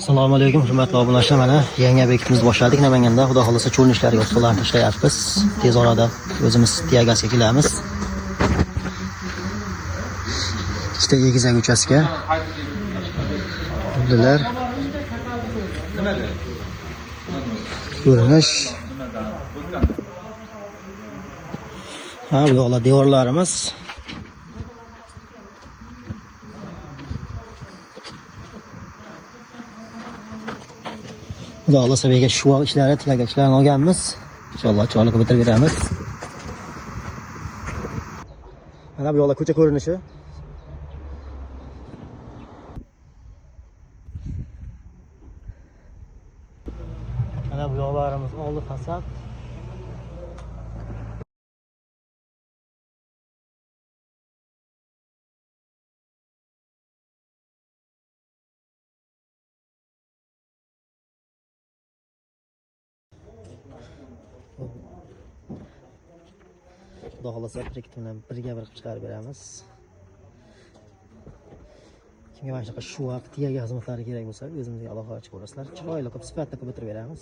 Assalomu alaykum, hurmatli obunachilar. Mana yangi obyektimizni boshladik Namanganda. Xudo xolasa cho'lni ishlariga uskularni ishlayapmiz. Tez orada o'zimiz Tiagasiga kelamiz. Ikkita egizak uchastka. Bunlar ko'rinish. Ha, bu yoqlar devorlarimiz. Xudo xolasa bega shu ishlari, tilaga ishlarini olganmiz. Inshaalloh chiroyli qilib bitirib beramiz. Mana bu yoqlar ko'cha ko'rinishi. Mana bu yoqlarimiz oldi fasad. Xudo xolasa proyekt bilan birga bir qilib chiqarib beramiz. Kimga mana shunaqa shu vaqt tiyaga xizmatlari kerak bo'lsa, o'zimizga aloqa qilib ko'rasizlar. Chiroyli qilib sifatli qilib bitirib beramiz.